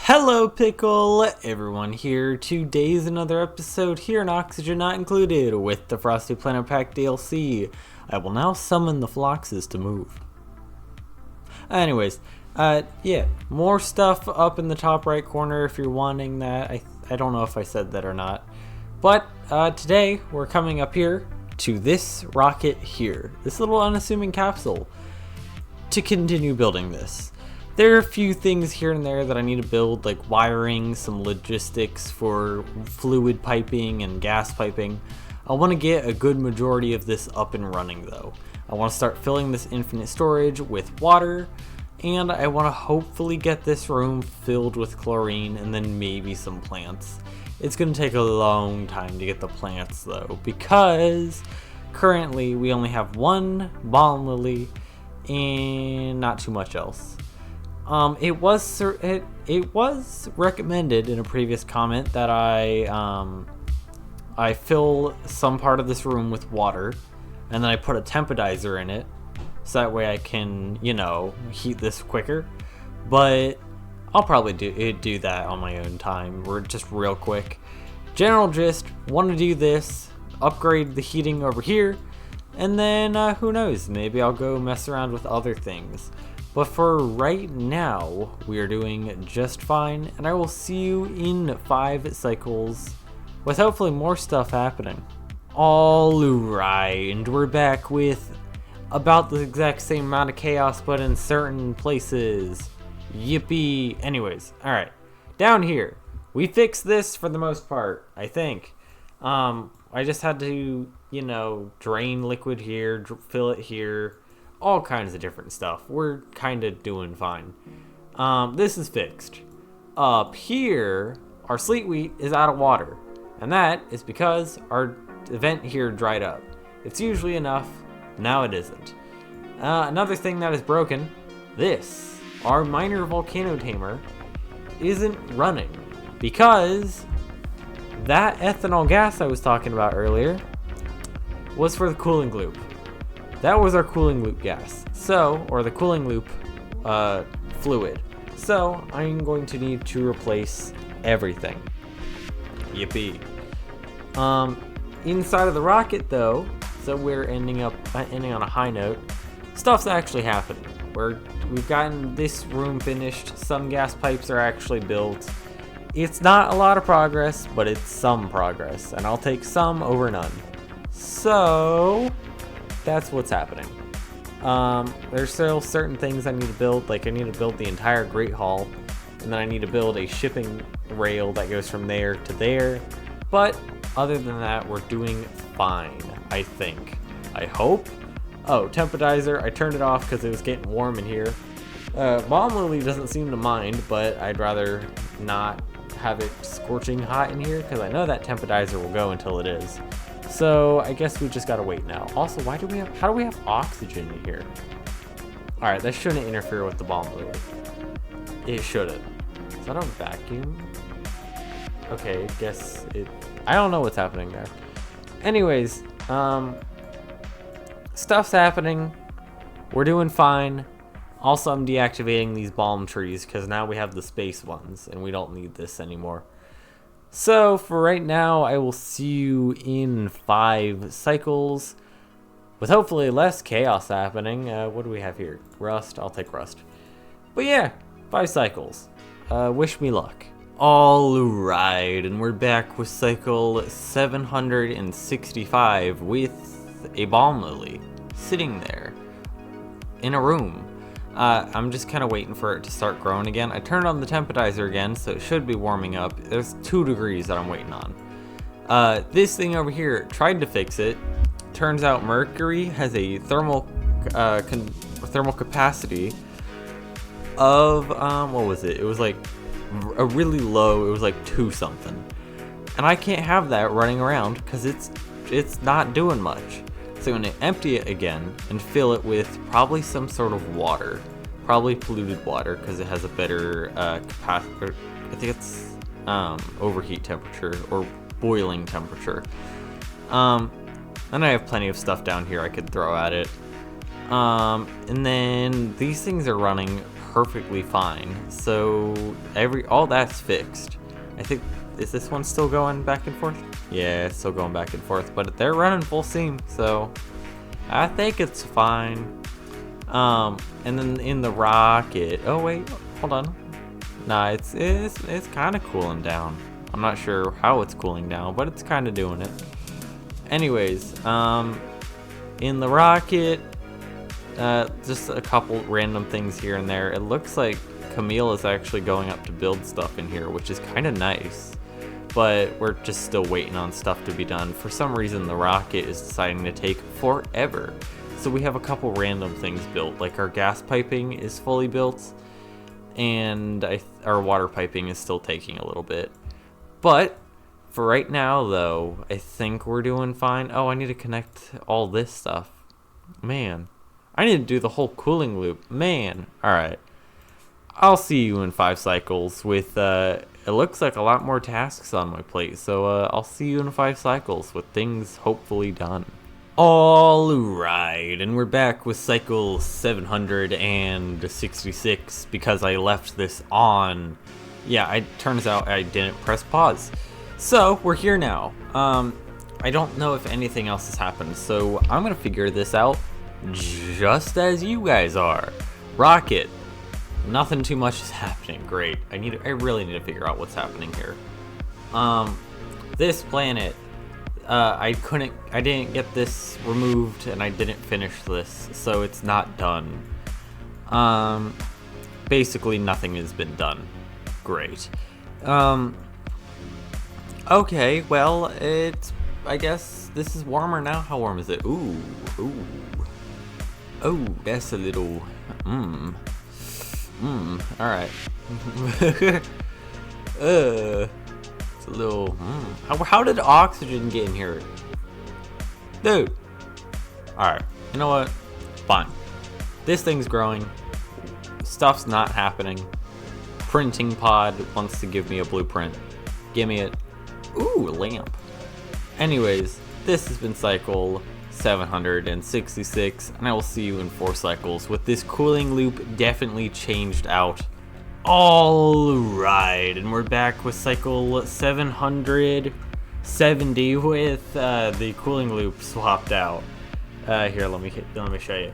Hello Pickle, everyone here. Today's another episode here in Oxygen Not Included with the Frosty Planet Pack DLC. I will now summon the Floxes to move. Anyways, yeah, more stuff up in the top right corner if you're wanting that. I don't know if I said that or not. But today we're coming up here to this rocket here, this little unassuming capsule, to continue building this. There are a few things here and there that I need to build, like wiring, some logistics for fluid piping and gas piping. I want to get a good majority of this up and running though. I want to start filling this infinite storage with water, and I want to hopefully get this room filled with chlorine and then maybe some plants. It's going to take a long time to get the plants though, because currently we only have one balm lily and not too much else. It was recommended in a previous comment that I fill some part of this room with water, and then I put a tempedizer in it, so that way I can, heat this quicker. But I'll probably do that on my own time. We're just real quick. General gist: want to do this, upgrade the heating over here, and then who knows? Maybe I'll go mess around with other things. But for right now, we are doing just fine, and I will see you in 5 cycles with hopefully more stuff happening. Alright, and we're back with about the exact same amount of chaos, but in certain places. Yippee. Anyways, alright. Down here, we fixed this for the most part, I think. I just had to, drain liquid here, fill it here. All kinds of different stuff. We're kind of doing fine. This is fixed. Up here, our sleet wheat is out of water, and that is because our vent here dried up. It's usually enough, now it isn't. Another thing that is broken, our minor volcano tamer isn't running because that ethanol gas I was talking about earlier was for the cooling loop. That was our cooling loop gas, or the cooling loop fluid. So I'm going to need to replace everything. Yippee. Inside of the rocket though, so we're ending on a high note. Stuff's actually happening. We've gotten this room finished. Some gas pipes are actually built. It's not a lot of progress, but it's some progress, and I'll take some over none. So that's what's happening. There's still certain things I need to build, like I need to build the entire Great Hall, and then I need to build a shipping rail that goes from there to there. But other than that, we're doing fine, I think. I hope. Oh, tempedizer, I turned it off because it was getting warm in here. Balm Lily doesn't seem to mind, but I'd rather not have it scorching hot in here because I know that tempedizer will go until it is. So I guess we just gotta wait now. Also, how do we have oxygen in here? Alright, that shouldn't interfere with the balm lily. It shouldn't. Is that a vacuum? Okay, I don't know what's happening there. Anyways, stuff's happening. We're doing fine. Also, I'm deactivating these balm trees because now we have the space ones and we don't need this anymore. So for right now, I will see you in 5 cycles with hopefully less chaos happening. What do we have here? Rust. I'll take rust. But yeah, 5 cycles. Wish me luck. Alright, and we're back with cycle 765 with a balm lily sitting there in a room. I'm just kind of waiting for it to start growing again. I turned on the tempedizer again, so it should be warming up. There's 2 degrees that I'm waiting on. This thing over here tried to fix it. Turns out Mercury has a thermal capacity of, what was it? It was like a really low, it was like 2 something. And I can't have that running around because it's not doing much. So I'm going to empty it again and fill it with probably some sort of water. Probably polluted water because it has a better capacity. I think it's overheat temperature or boiling temperature. And I have plenty of stuff down here I could throw at it. And then these things are running perfectly fine. So all that's fixed. I think, is this one still going back and forth? Yeah, it's still going back and forth, but they're running full steam, so I think it's fine. And then in the rocket, oh wait, hold on. Nah, it's kind of cooling down. I'm not sure how it's cooling down, but it's kind of doing it. Anyways, in the rocket, just a couple random things here and there. It looks like Camille is actually going up to build stuff in here, which is kind of nice. But we're just still waiting on stuff to be done. For some reason, the rocket is deciding to take forever. So we have a couple random things built, like our gas piping is fully built, and our water piping is still taking a little bit. But for right now, though, I think we're doing fine. Oh, I need to connect all this stuff. Man, I need to do the whole cooling loop. Man, all right. I'll see you in 5 cycles with, it looks like a lot more tasks on my plate. So I'll see you in 5 cycles with things hopefully done. All right, and we're back with cycle 766 because I left this on. Yeah, it turns out I didn't press pause. So we're here now. I don't know if anything else has happened, so I'm gonna figure this out just as you guys are. Rocket. Nothing too much is happening. Great. I really need to figure out what's happening here. This planet, I didn't get this removed and I didn't finish this, so it's not done. Basically nothing has been done. Great. Okay, well, I guess this is warmer now. How warm is it? Ooh. Oh, that's a little, alright. It's a little, How did oxygen get in here? Dude. Alright, you know what? Fine. This thing's growing. Stuff's not happening. Printing pod wants to give me a blueprint. Give me it. Ooh, a lamp. Anyways, this has been cycle 766, and I will see you in 4 cycles with this cooling loop definitely changed out. Alright, and we're back with cycle 770 with the cooling loop swapped out. Here, let me show you.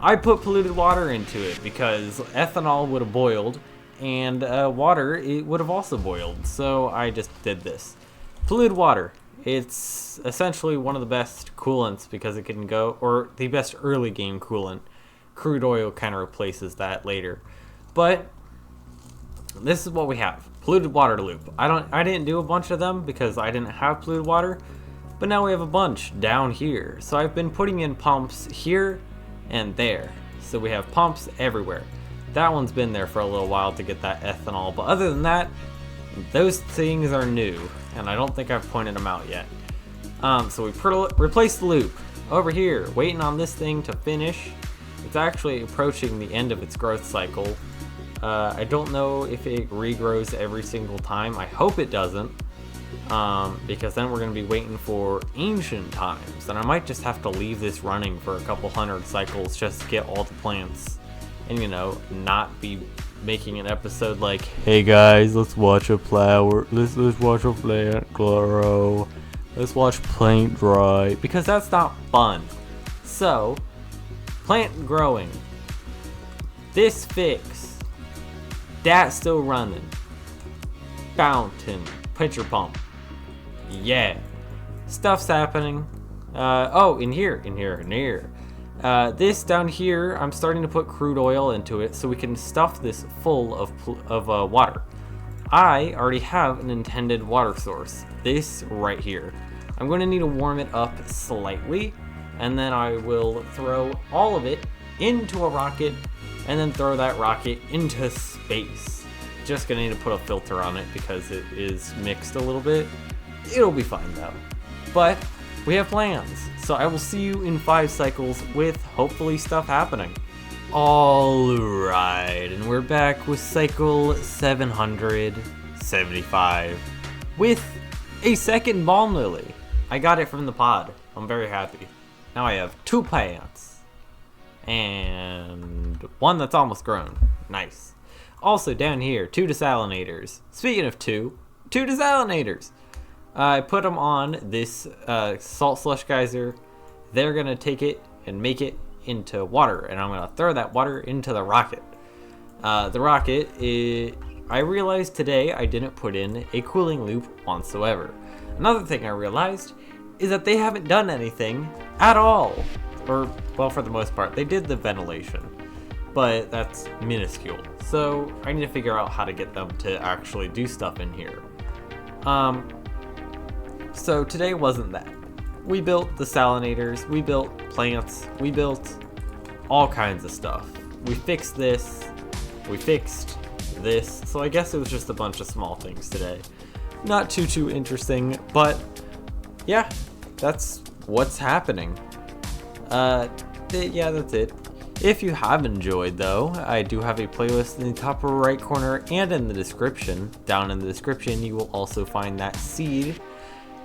I put polluted water into it because ethanol would have boiled, and water, it would have also boiled, so I just did this. Polluted water. It's essentially one of the best coolants because it can go, or the best early game coolant. Crude oil kind of replaces that later. But this is what we have. Polluted water loop. I didn't do a bunch of them because I didn't have polluted water, but now we have a bunch down here. So I've been putting in pumps here and there. So we have pumps everywhere. That one's been there for a little while to get that ethanol, but other than that, those things are new, and I don't think I've pointed them out yet. So we replaced the loop over here, waiting on this thing to finish. It's actually approaching the end of its growth cycle. I don't know if it regrows every single time. I hope it doesn't, because then we're going to be waiting for ancient times, and I might just have to leave this running for a couple hundred cycles just to get all the plants, and not be making an episode like, hey guys, let's watch a flower, let's watch a plant grow, let's watch plant dry, because that's not fun. So, plant growing, this fix, that's still running, fountain, pitcher pump, yeah, stuff's happening. In here. This down here, I'm starting to put crude oil into it so we can stuff this full of water. I already have an intended water source, this right here. I'm going to need to warm it up slightly, and then I will throw all of it into a rocket, and then throw that rocket into space. Just going to need to put a filter on it because it is mixed a little bit. It'll be fine though. But we have plans, so I will see you in 5 cycles with hopefully stuff happening. Alright, and we're back with cycle 775 with a second balm lily. I got it from the pod. I'm very happy. Now I have 2 plants. and one that's almost grown. Nice. Also down here, 2 desalinators. Speaking of 2 desalinators. I put them on this salt slush geyser. They're gonna take it and make it into water, and I'm gonna throw that water into the rocket. The rocket, I realized today I didn't put in a cooling loop whatsoever. Another thing I realized is that they haven't done anything at all. Or, well, for the most part, they did the ventilation, but that's minuscule. So I need to figure out how to get them to actually do stuff in here. So today wasn't that. We built desalinators, we built plants, we built all kinds of stuff. We fixed this, we fixed this, so I guess it was just a bunch of small things today. Not too interesting, but yeah, that's what's happening. Yeah, that's it. If you have enjoyed, though, I do have a playlist in the top right corner and in the description. Down in the description, you will also find that seed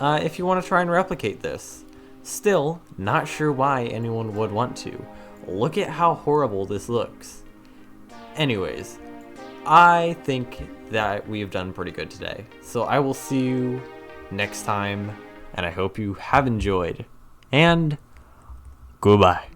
if you want to try and replicate this. Still, not sure why anyone would want to. Look at how horrible this looks. Anyways, I think that we've done pretty good today. So I will see you next time, and I hope you have enjoyed. And goodbye.